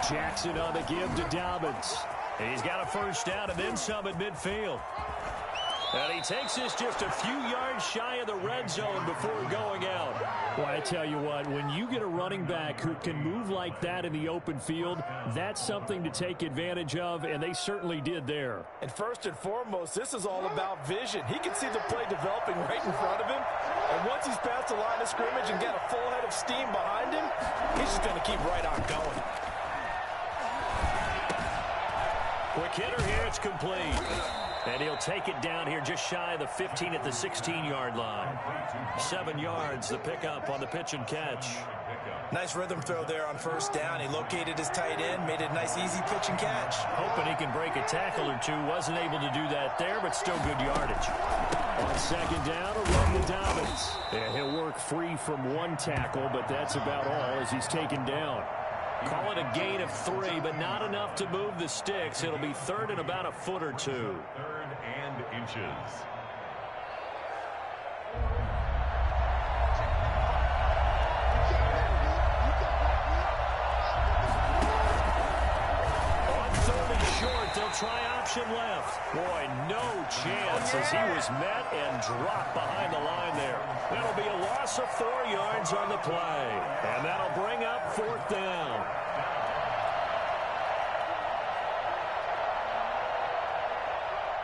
Jackson on the give to Dobbins. He's got a first down and then some at midfield. And he takes this just a few yards shy of the red zone before going out. Well, I tell you what, when you get a running back who can move like that in the open field, that's something to take advantage of, and they certainly did there. And first and foremost, this is all about vision. He can see the play developing right in front of him. And once he's past the line of scrimmage and got a full head of steam behind him, he's just going to keep right on going. Quick hitter here, it's complete. And he'll take it down here just shy of the 15 at the 16-yard line. 7 yards, the pickup on the pitch and catch. Nice rhythm throw there on first down. He located his tight end, made it a nice, easy pitch and catch. Hoping he can break a tackle or two. Wasn't able to do that there, but still good yardage. On second down, a run to Dobbins. Yeah, he'll work free from one tackle, but that's about all as he's taken down. Call it a gain of 3, but not enough to move the sticks. It'll be third and about a foot or two. 3rd and inches. On 3rd and short, they'll try option left. Boy, no chance as he was met and dropped behind the line there. That'll be a loss of 4 yards on the play. And that'll bring up 4th down.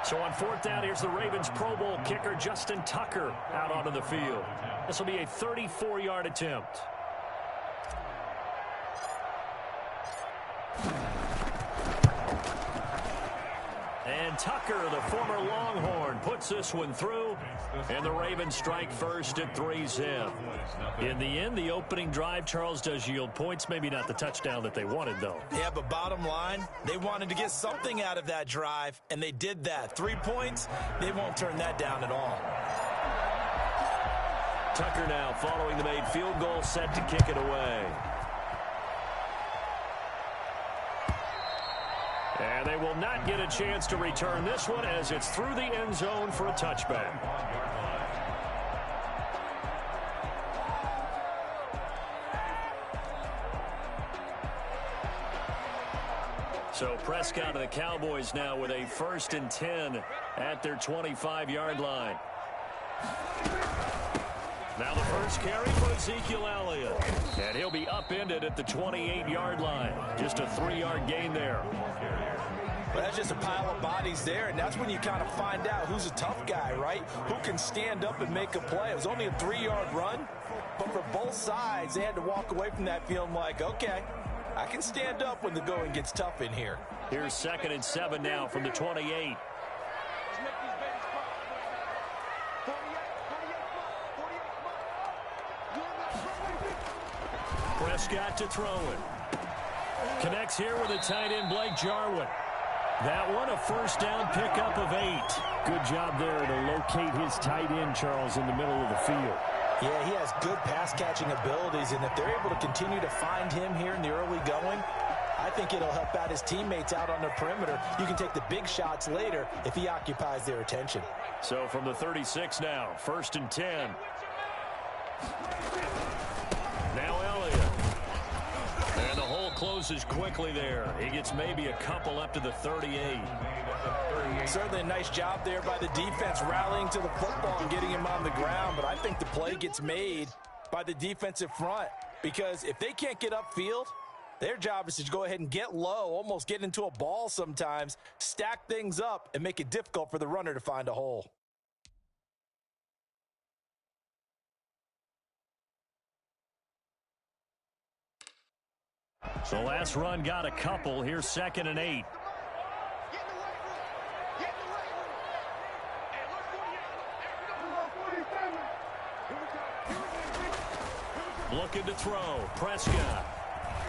So on 4th down, here's the Ravens Pro Bowl kicker, Justin Tucker, out onto the field. This will be a 34-yard attempt. And Tucker, the former Longhorn, puts this one through, and the Ravens strike first at 3-zip. In the end, the opening drive, Charles, does yield points. Maybe not the touchdown that they wanted, though. Yeah, but bottom line, they wanted to get something out of that drive, and they did that. 3 points, they won't turn that down at all. Tucker now following the made field goal, set to kick it away. And they will not get a chance to return this one as it's through the end zone for a touchback. So Prescott and the Cowboys now with a 1st and 10 at their 25-yard line. Now the first carry for Ezekiel Elliott. And he'll be upended at the 28-yard line. Just a 3-yard gain there. Well, that's just a pile of bodies there, and that's when you kind of find out who's a tough guy, right? Who can stand up and make a play. It was only a 3-yard run, but for both sides, they had to walk away from that feeling like, okay, I can stand up when the going gets tough in here. Here's 2nd and 7 now from the 28. Prescott to throw it. Connects here with a tight end, Blake Jarwin. That one a first down pickup of 8. Good job there to locate his tight end, Charles, in the middle of the field. Yeah, he has good pass-catching abilities, and if they're able to continue to find him here in the early going, I think it'll help out his teammates out on the perimeter. You can take the big shots later if he occupies their attention. So from the 36 now, 1st and 10. Now Elliott. And the hole closes quickly there. He gets maybe a couple up to the 38. Certainly a nice job there by the defense rallying to the football and getting him on the ground, but I think the play gets made by the defensive front because if they can't get upfield, their job is to go ahead and get low, almost get into a ball sometimes, stack things up, and make it difficult for the runner to find a hole. So last run got a couple. Here's 2nd and 8. Looking to throw. Prescott.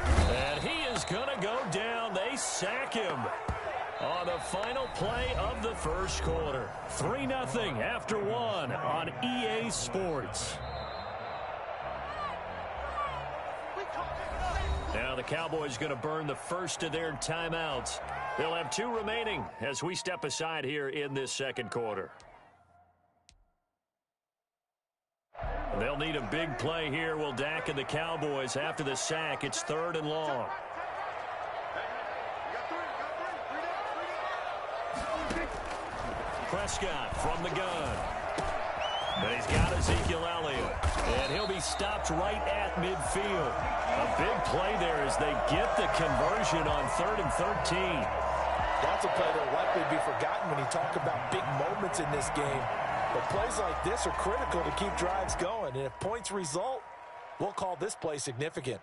And he is going to go down. They sack him on the final play of the first quarter. 3-0 after 1 on EA Sports. Now the Cowboys going to burn the first of their timeouts. They'll have 2 remaining as we step aside here in this second quarter. They'll need a big play here, will Dak and the Cowboys after the sack. It's 3rd and long. Prescott from the gun. And he's got Ezekiel Elliott. And he'll be stopped right at midfield. A big play there as they get the conversion on 3rd and 13. That's a play that will likely be forgotten when you talk about big moments in this game. But plays like this are critical to keep drives going. And if points result, we'll call this play significant.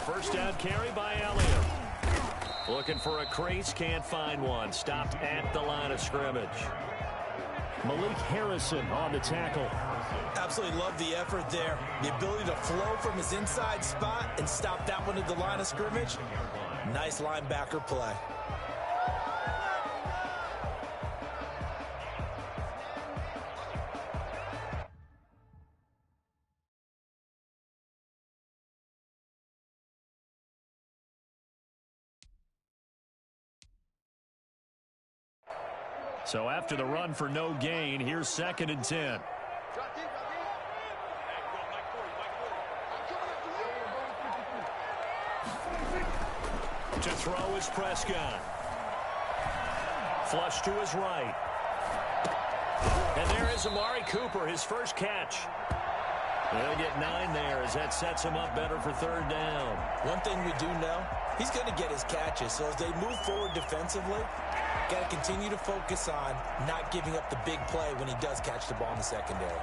First down carry by Elliott. Looking for a crease, can't find one. Stopped at the line of scrimmage. Malik Harrison on the tackle. Absolutely love the effort there. The ability to flow from his inside spot and stop that one at the line of scrimmage. Nice linebacker play. So after the run for no gain, here's 2nd and 10. To throw is Prescott. Flush to his right. And there is Amari Cooper, his first catch. They'll get 9 there as that sets him up better for 3rd down. One thing we do know, he's going to get his catches. So as they move forward defensively, got to continue to focus on not giving up the big play when he does catch the ball in the secondary.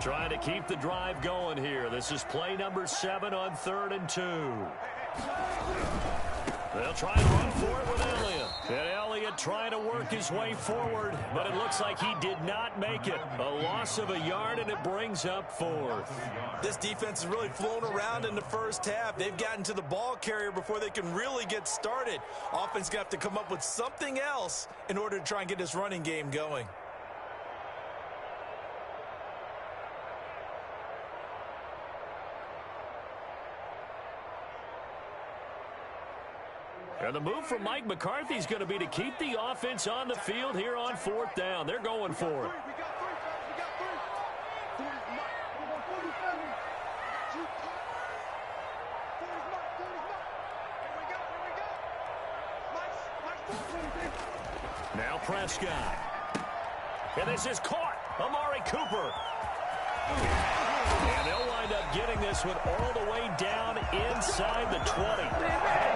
Trying to keep the drive going here. This is play number 7 on 3rd and 2. They'll try and run for it with Elliott. And Elliott trying to work his way forward, but it looks like he did not make it. A loss of a yard, and it brings up 4th. This defense has really flown around in the first half. They've gotten to the ball carrier before they can really get started. Offense going to have to come up with something else in order to try and get this running game going. And the move from Mike McCarthy is going to be to keep the offense on the field here on 4th down. They're going for it. Now Prescott. And this is caught. Amari Cooper. And they'll wind up getting this one all the way down inside the 20.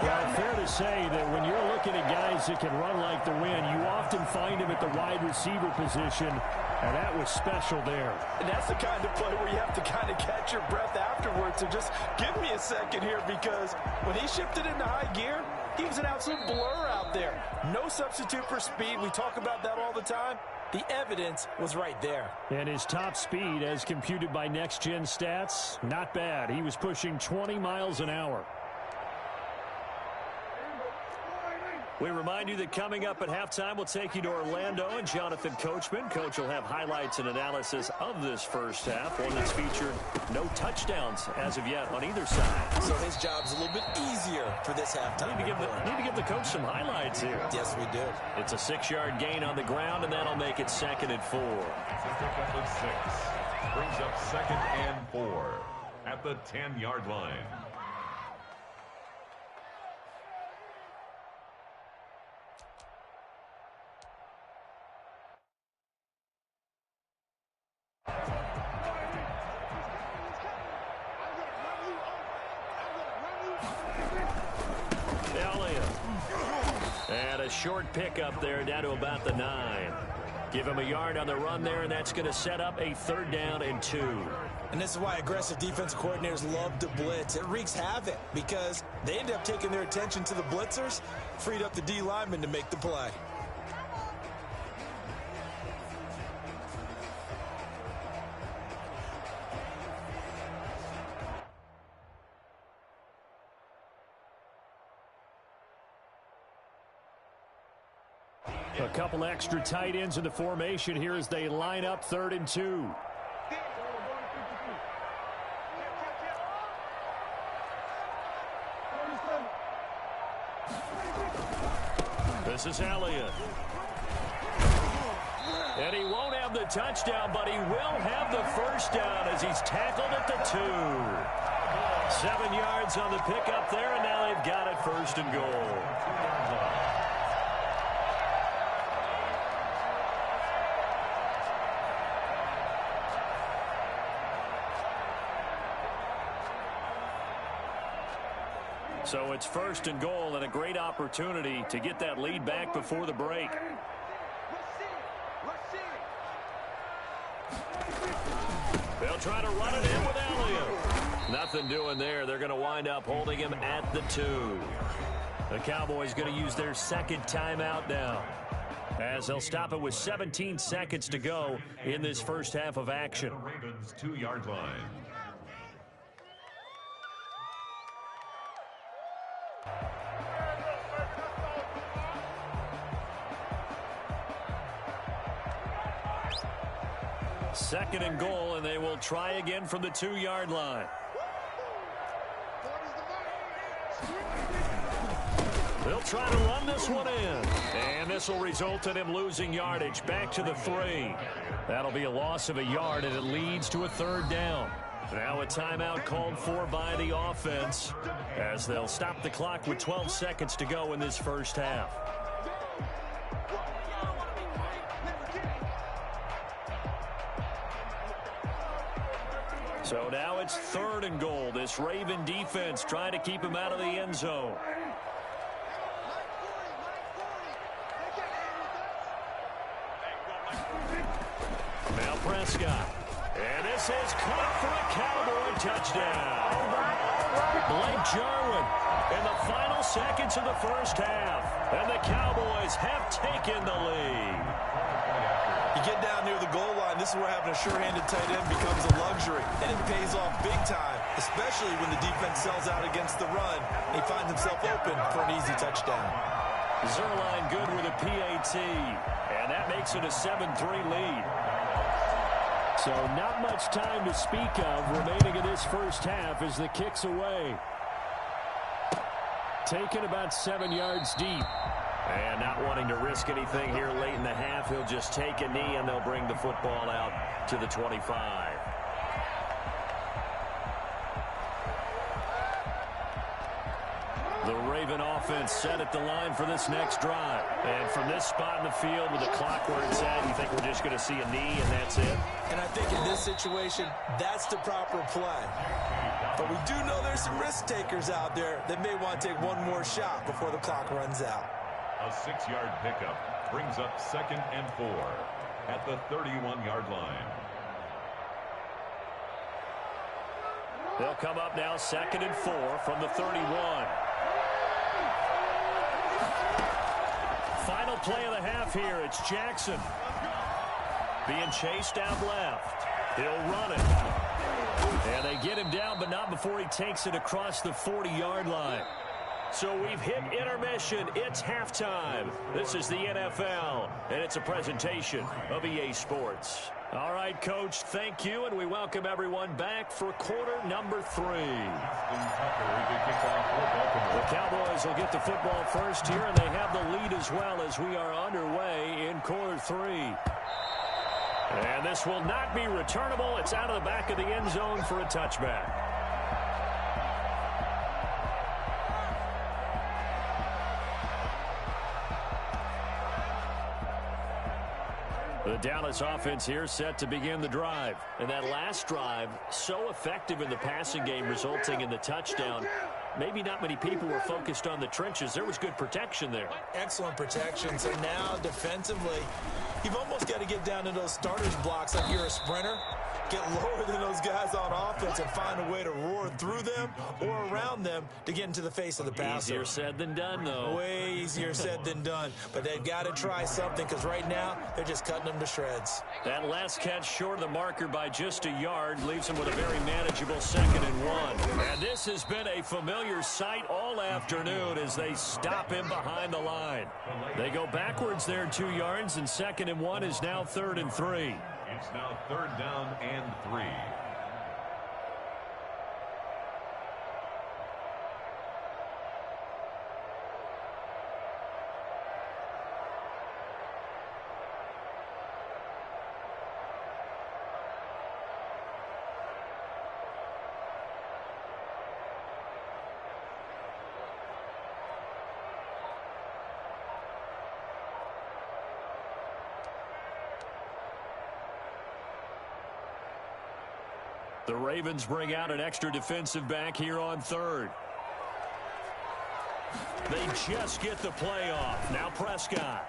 Well, fair to say that when you're looking at guys that can run like the wind, you often find them at the wide receiver position, and that was special there. And that's the kind of play where you have to kind of catch your breath afterwards. So just give me a second here, because when he shifted into high gear, he was an absolute blur out there. No substitute for speed. We talk about that all the time. The evidence was right there. And his top speed, as computed by Next Gen Stats, not bad. He was pushing 20 miles an hour. We remind you that coming up at halftime, we'll take you to Orlando and Jonathan Coachman. Coach will have highlights and analysis of this first half, one that's featured no touchdowns as of yet on either side. So his job's a little bit easier for this halftime. Need to give the coach some highlights here. Yes, we do. It's a 6-yard gain on the ground, and that'll make it 2nd and 4. Pickup of 6 brings up 2nd and 4 at the 10-yard line. And a short pickup there down to about the 9. Give him a yard on the run there, and that's going to set up a 3rd down and 2. And this is why aggressive defensive coordinators love to blitz. It wreaks havoc because they end up taking their attention to the blitzers, freed up the D lineman to make the play. A couple extra tight ends in the formation here as they line up 3rd and 2. This is Elliott. And he won't have the touchdown, but he will have the first down as he's tackled at the 2. 7 yards on the pickup there, and now they've got it 1st and goal. So it's 1st and goal and a great opportunity to get that lead back before the break. They'll try to run it in with Elliott. Nothing doing there. They're going to wind up holding him at the 2. The Cowboys going to use their 2nd timeout now, as they'll stop it with 17 seconds to go in this first half of action. Ravens 2-yard line. Second and goal, and they will try again from the 2-yard line. They'll try to run this one in. And this will result in him losing yardage back to the 3. That'll be a loss of a yard, and it leads to a 3rd down. Now a timeout called for by the offense, as they'll stop the clock with 12 seconds to go in this first half. So now it's 3rd and goal. This Raven defense trying to keep him out of the end zone. Now Prescott. And this is caught for a Cowboy touchdown. Blake Jarwin in the final seconds of the first half. And the Cowboys have taken the lead. You get down near the goal line, this is where having a sure-handed tight end becomes a luxury, and it pays off big time, especially when the defense sells out against the run. He finds himself open for an easy touchdown. Zerline good with a PAT, and that makes it a 7-3 lead. So not much time to speak of remaining in this first half as the kick's away. Taken about 7 yards deep. And not wanting to risk anything here late in the half, he'll just take a knee and they'll bring the football out to the 25. The Raven offense set at the line for this next drive. And from this spot in the field with the clock where it's at, you think we're just going to see a knee and that's it? And I think in this situation, that's the proper play. But we do know there's some risk takers out there that may want to take one more shot before the clock runs out. A 6-yard pickup brings up 2nd and 4 at the 31-yard line. They'll come up now 2nd and 4 from the 31. Final play of the half here. It's Jackson being chased out left. He'll run it. And they get him down, but not before he takes it across the 40-yard line. So we've hit intermission. It's halftime. This is the NFL, and it's a presentation of EA Sports. All right, Coach, thank you, and we welcome everyone back for quarter number 3. The Cowboys will get the football first here, and they have the lead as well as we are underway in quarter 3. And this will not be returnable. It's out of the back of the end zone for a touchback. The Dallas offense here set to begin the drive. And that last drive, so effective in the passing game, resulting in the touchdown. Maybe not many people were focused on the trenches. There was good protection there. Excellent protection. So now defensively, you've almost got to get down to those starters blocks like you're a sprinter. get lower than those guys on offense and find a way to roar through them or around them to get into the face of the passer. Easier said than done, though. Way easier said than done. But they've got to try something because right now they're just cutting them to shreds. That last catch short of the marker by just a yard leaves him with a very manageable 2nd and 1. And this has been a familiar sight all afternoon as they stop him behind the line. They go backwards there 2 yards, and 2nd and 1 is now 3rd and 3. It's now 3rd down and 3. The Ravens bring out an extra defensive back here on 3rd. They just get the play off. Now Prescott.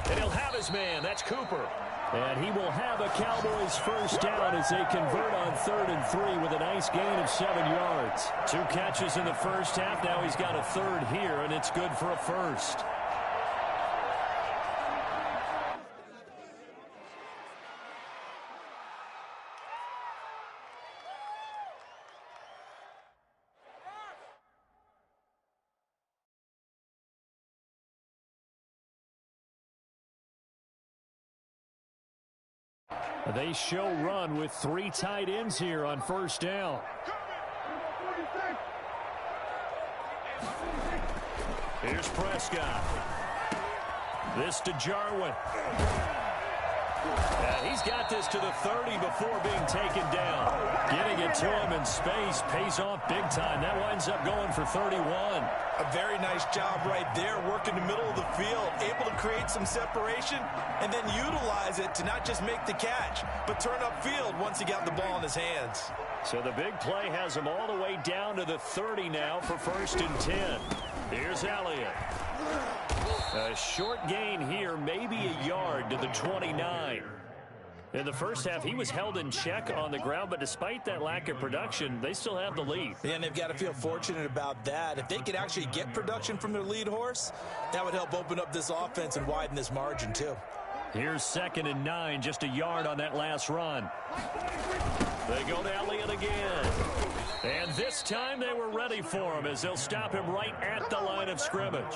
And he'll have his man. That's Cooper. And he will have a Cowboys first down as they convert on 3rd and 3 with a nice gain of 7 yards. 2 catches in the first half. Now he's got a 3rd here, and it's good for a first. They show run with 3 tight ends here on first down. Here's Prescott. This to Jarwin. And he's got this to the 30 before being taken down. Getting it to him in space pays off big time. That winds up going for 31. A very nice job right there, working the middle of the field, able to create some separation and then utilize it to not just make the catch, but turn upfield once he got the ball in his hands. So the big play has him all the way down to the 30 now for 1st and 10. Here's Elliott. A short gain here, maybe a yard to the 29. In the first half, he was held in check on the ground, but despite that lack of production, they still have the lead. Yeah, and they've got to feel fortunate about that. If they could actually get production from their lead horse, that would help open up this offense and widen this margin, too. Here's 2nd and 9, just a yard on that last run. They go to Elliott again. And this time they were ready for him as they'll stop him right at the line of scrimmage.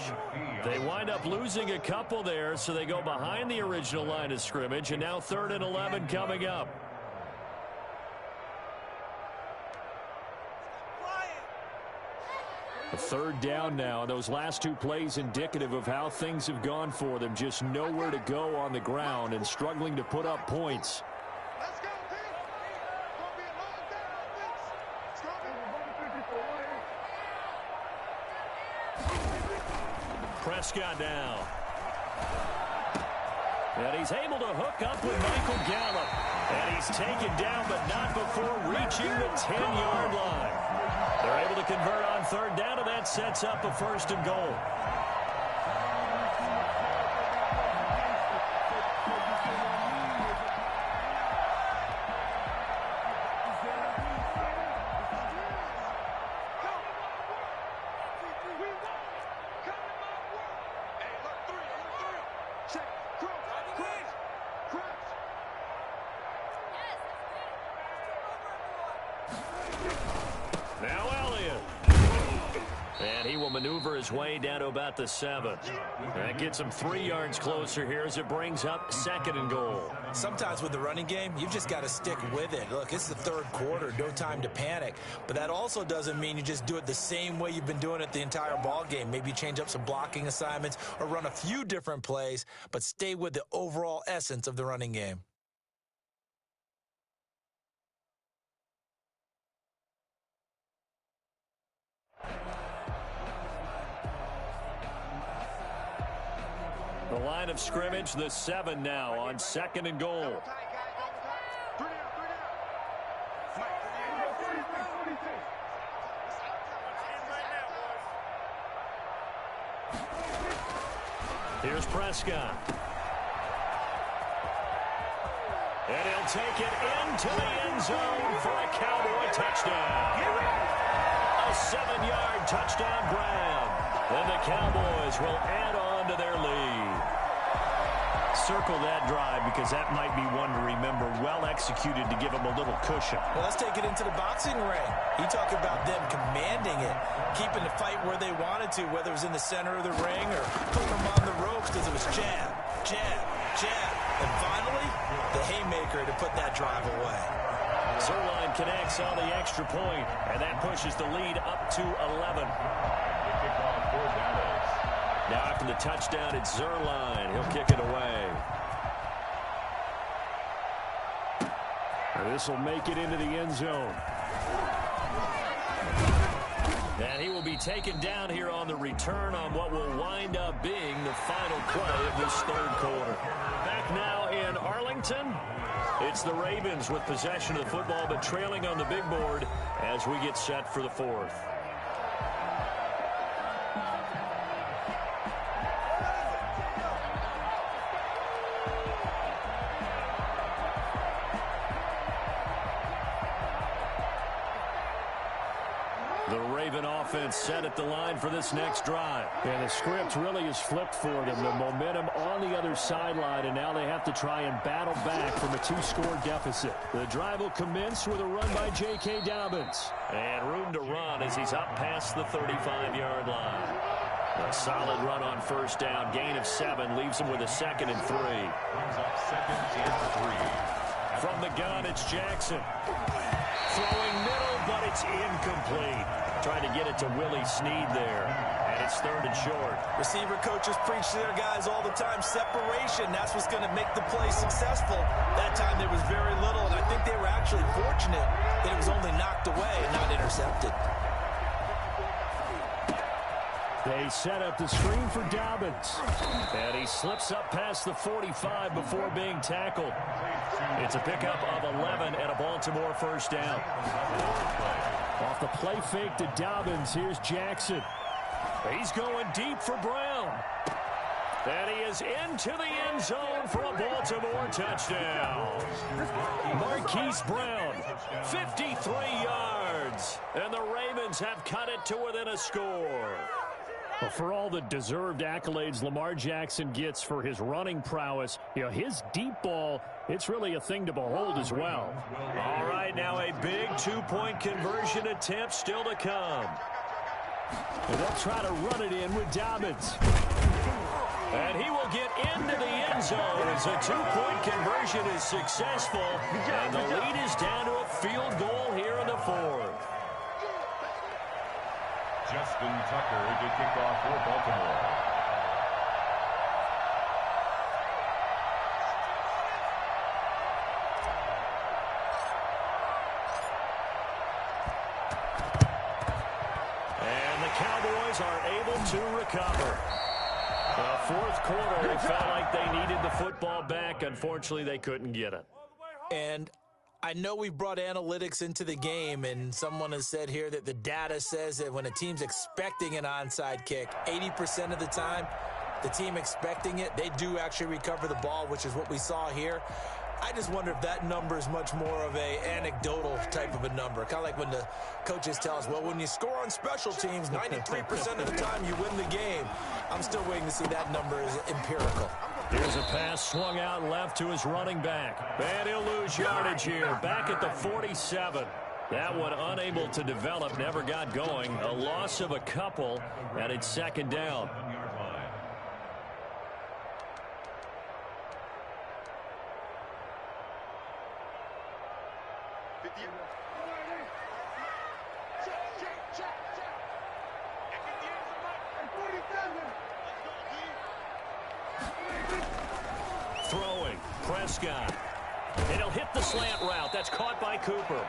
They wind up losing a couple there, so they go behind the original line of scrimmage, and now 3rd and 11 coming up. A 3rd down now. Those last 2 plays indicative of how things have gone for them. Just nowhere to go on the ground and struggling to put up points. Prescott now. And he's able to hook up with Michael Gallup. And he's taken down, but not before reaching the 10-yard line. They're able to convert on 3rd down, and that sets up a 1st and goal. Now Elliott. And he will maneuver his way down to about the 7. That gets him 3 yards closer here as it brings up 2nd and goal. Sometimes with the running game, you've just got to stick with it. Look, it's the 3rd quarter, no time to panic. But that also doesn't mean you just do it the same way you've been doing it the entire ball game. Maybe change up some blocking assignments or run a few different plays, but stay with the overall essence of the running game. The line of scrimmage, the 7 now on 2nd and goal. Here's Prescott. And he'll take it into the end zone for a Cowboy touchdown. A 7-yard touchdown grab. And the Cowboys will add on to their lead. Circle that drive because that might be one to remember. Well executed to give them a little cushion. Well, let's take it into the boxing ring. You talk about them commanding it, keeping the fight where they wanted to, whether it was in the center of the ring or putting them on the ropes because it was jab, jab, jab. And finally, the haymaker to put that drive away. Zerline connects on the extra point, and that pushes the lead up to 11. Now after the touchdown, it's Zerline. He'll kick it away. This will make it into the end zone. And he will be taken down here on the return on what will wind up being the final play of this third quarter. Back now in Arlington, it's the Ravens with possession of the football, but trailing on the big board as we get set for the fourth. The Raven offense set at the line for this next drive. And the script really is flipped for them. The momentum on the other sideline, and now they have to try and battle back from a 2-score deficit. The drive will commence with a run by J.K. Dobbins. And room to run as he's up past the 35-yard line. A solid run on first down. Gain of 7 leaves him with a 2nd and 3. Brings up 2nd and 3. From the gun, it's Jackson. Throwing middle, but it's incomplete. Trying to get it to Willie Snead there. And it's 3rd and short. Receiver coaches preach to their guys all the time. Separation, that's what's going to make the play successful. That time there was very little, and I think they were actually fortunate that it was only knocked away and not intercepted. They set up the screen for Dobbins. And he slips up past the 45 before being tackled. It's a pickup of 11 and a Baltimore first down. Off the play fake to Dobbins, here's Jackson. He's going deep for Brown. And he is into the end zone for a Baltimore touchdown. Marquise Brown, 53 yards. And the Ravens have cut it to within a score. Well, for all the deserved accolades Lamar Jackson gets for his running prowess, his deep ball, it's really a thing to behold as well. All right, now a big 2-point conversion attempt still to come. And they'll try to run it in with Dobbins. And he will get into the end zone as a 2-point conversion is successful. And the lead is down to a field goal here in the fourth. Justin Tucker to kick off for Baltimore. And the Cowboys are able to recover. The fourth quarter, it felt like they needed the football back. Unfortunately, they couldn't get it. And I know we've brought analytics into the game, and someone has said here that the data says that when a team's expecting an onside kick, 80% of the time, the team expecting it, they do actually recover the ball, which is what we saw here. I just wonder if that number is much more of a anecdotal type of a number. Kind of like when the coaches tell us, well, when you score on special teams, 93% of the time you win the game. I'm still waiting to see that number is empirical. Here's a pass swung out left to his running back. And he'll lose yardage here. Back at the 47. That one unable to develop, never got going. A loss of a couple, and it's 2nd down. Throwing, Prescott. And he'll hit the slant route. That's caught by Cooper.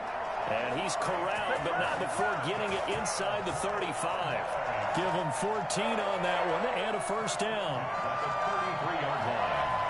And he's corralled, but not before getting it inside the 35. Give him 14 on that one and a first down. At the 33-yard line.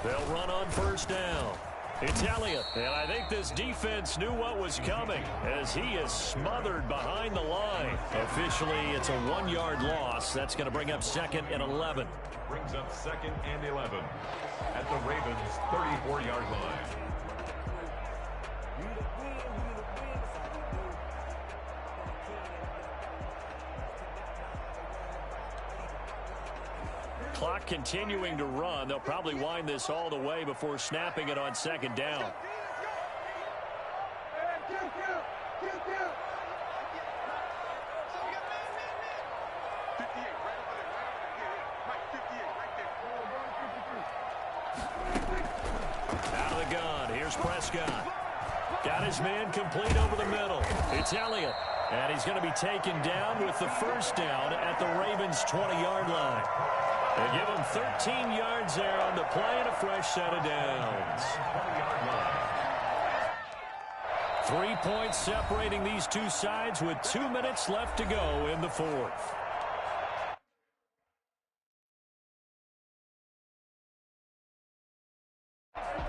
They'll run on first down. It's Elliott, and I think this defense knew what was coming as he is smothered behind the line. Officially, it's a 1-yard loss. That's going to bring up 2nd and 11. Brings up 2nd and 11 at the Ravens' 34-yard line. Clock continuing to run. They'll probably wind this all the way before snapping it on 2nd down. Out of the gun. Here's Prescott. Got his man complete over the middle. It's Elliott. And he's going to be taken down with the first down at the Ravens' 20-yard line. They give him 13 yards there on the play and a fresh set of downs. 3 points separating these two sides with 2 minutes left to go in the fourth.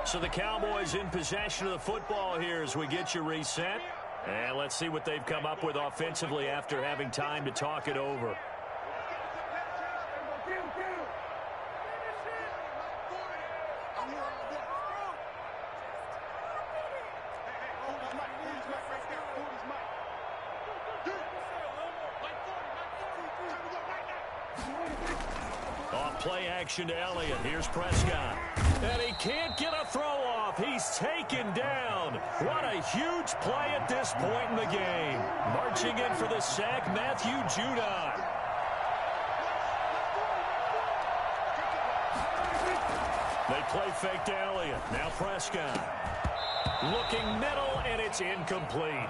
So the Cowboys in possession of the football here as we get you reset. And let's see what they've come up with offensively after having time to talk it over. Play action to Elliott. Here's Prescott. And he can't get a throw off. He's taken down. What a huge play at this point in the game. Marching in for the sack, Matthew Judon. They play fake to Elliott. Now Prescott. Looking middle, and it's incomplete.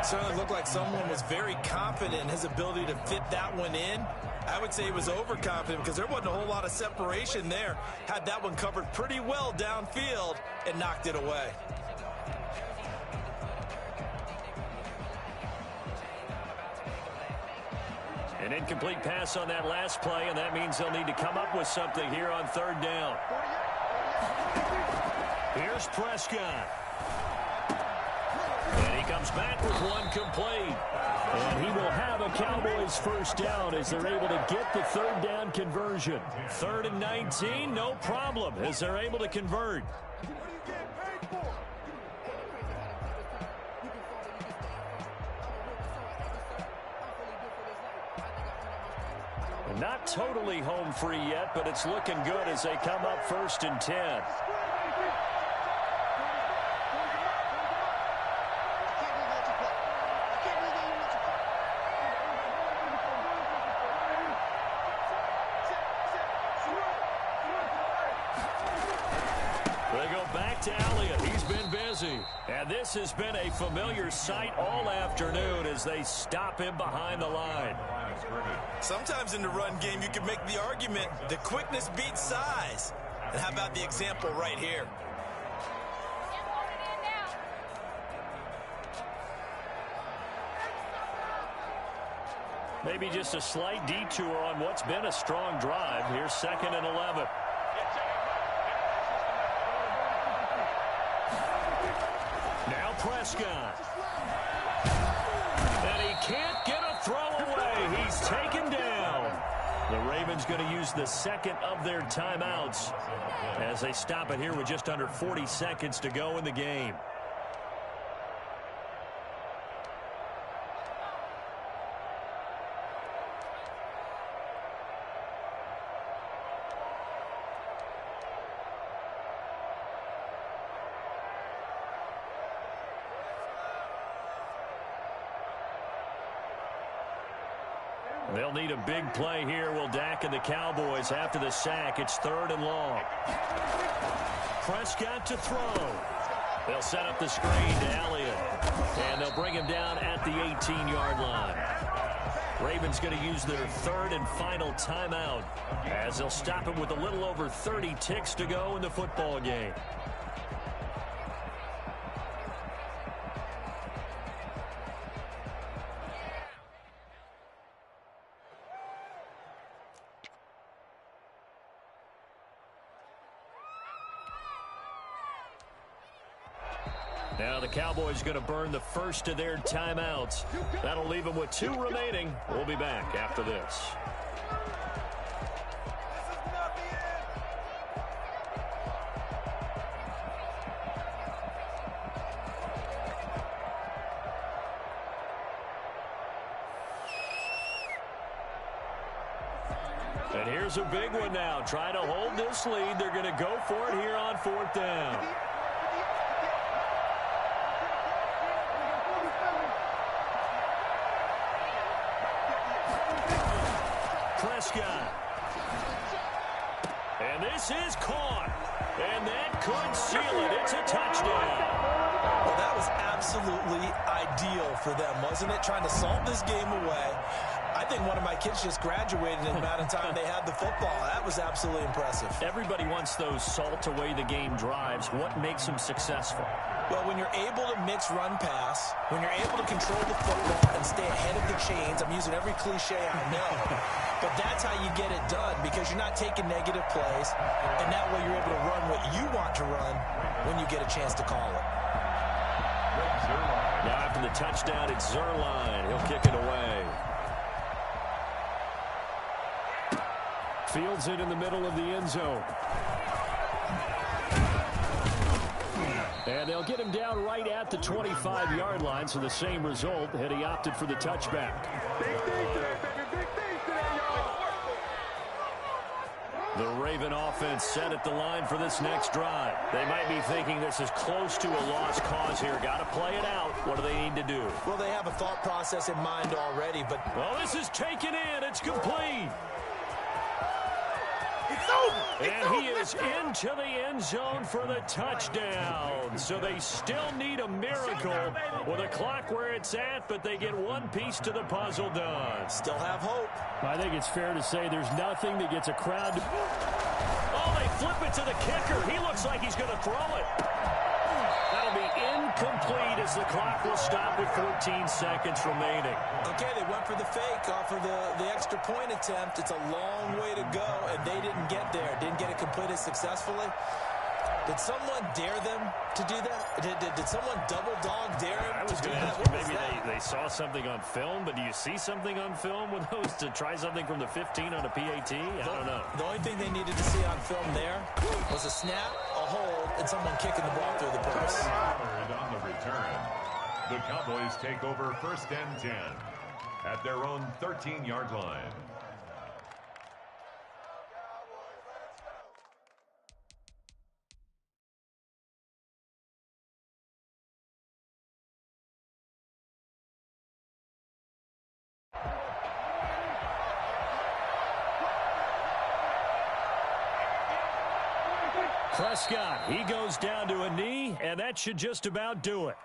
Certainly looked like someone was very confident in his ability to fit that one in. I would say he was overconfident because there wasn't a whole lot of separation there. Had that one covered pretty well downfield and knocked it away. An incomplete pass on that last play, and that means they'll need to come up with something here on 3rd down. Here's Prescott. And he comes back with one complete. And he will have a Cowboys first down as they're able to get the 3rd down conversion. 3rd and 19, no problem as they're able to convert. Not totally home free yet, but it's looking good as they come up 1st and 10. And this has been a familiar sight all afternoon as they stop him behind the line. Sometimes in the run game, you can make the argument that quickness beats size. And how about the example right here? Maybe just a slight detour on what's been a strong drive. Here's 2nd and 11. Now Prescott. And he can't get a throw away. He's taken down. The Ravens going to use the 2nd of their timeouts as they stop it here with just under 40 seconds to go in the game. They'll need a big play here, will Dak and the Cowboys after the sack. It's 3rd and long. Prescott to throw. They'll set up the screen to Elliott. And they'll bring him down at the 18-yard line. Ravens going to use their 3rd and final timeout as they'll stop him with a little over 30 ticks to go in the football game. Now the Cowboys going to burn the first of their timeouts. That'll leave them with 2 remaining. We'll be back after this. And here's a big one now. Trying to hold this lead. They're going to go for it here on 4th down. Prescott. And this is caught. And that could seal it. It's a touchdown. Well, that was absolutely ideal for them, wasn't it? Trying to salt this game away. I think one of my kids just graduated in the amount of time they had the football. That was absolutely impressive. Everybody wants those salt-away-the-game drives. What makes them successful? Well, when you're able to mix run-pass, when you're able to control the football and stay ahead of the chains, I'm using every cliche I know, but that's how you get it done because you're not taking negative plays, and that way you're able to run what you want to run when you get a chance to call it. Now after the touchdown, it's Zuerlein. He'll kick it away. Fields it in the middle of the end zone. And they'll get him down right at the 25-yard line, so the same result had he opted for the touchback. The Raven offense set at the line for this next drive. They might be thinking this is close to a lost cause here. Got to play it out. What do they need to do? Well, they have a thought process in mind already, but... Well, this is taken in. It's complete. And he is into the end zone for the touchdown. So they still need a miracle with a clock where it's at, but they get one piece to the puzzle done. Still have hope. I think it's fair to say there's nothing that gets a crowd to... Oh, they flip it to the kicker. He looks like he's going to throw it. That'll be incomplete as the clock will stop with 14 seconds remaining. Okay, they went for the fake off of the extra point attempt. It's a long way to go, and they didn't get there. Didn't get it completed successfully. Did someone dare them to do that? Did someone double dog dare him I was to do going to that? ask you, maybe they saw something on film, but do you see something on film with those to try something from the 15 on a PAT? I don't know. The only thing they needed to see on film there was a snap, a hold, and someone kicking the ball through the post. On the return, the Cowboys take over 1st and 10 at their own 13-yard line. Prescott, he goes down to a knee, and that should just about do it.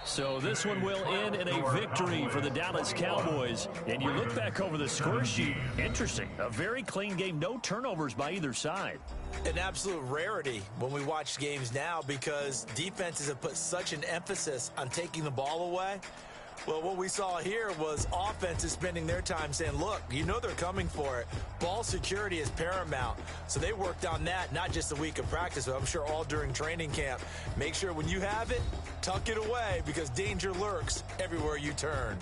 So this one will end in a victory for the Dallas Cowboys. And you look back over the score sheet, interesting. A very clean game, no turnovers by either side. An absolute rarity when we watch games now because defenses have put such an emphasis on taking the ball away. Well, what we saw here was offenses spending their time saying, look, you know they're coming for it. Ball security is paramount. So they worked on that, not just a week of practice, but I'm sure all during training camp. Make sure when you have it, tuck it away because danger lurks everywhere you turn.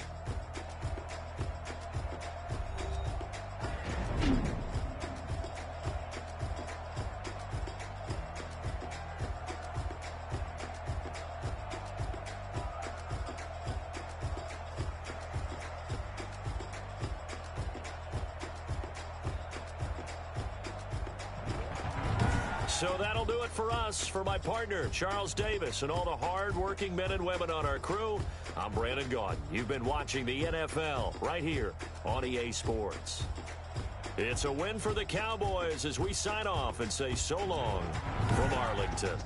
So that'll do it for us. For my partner, Charles Davis, and all the hard-working men and women on our crew, I'm Brandon Gaudin. You've been watching the NFL right here on EA Sports. It's a win for the Cowboys as we sign off and say so long from Arlington.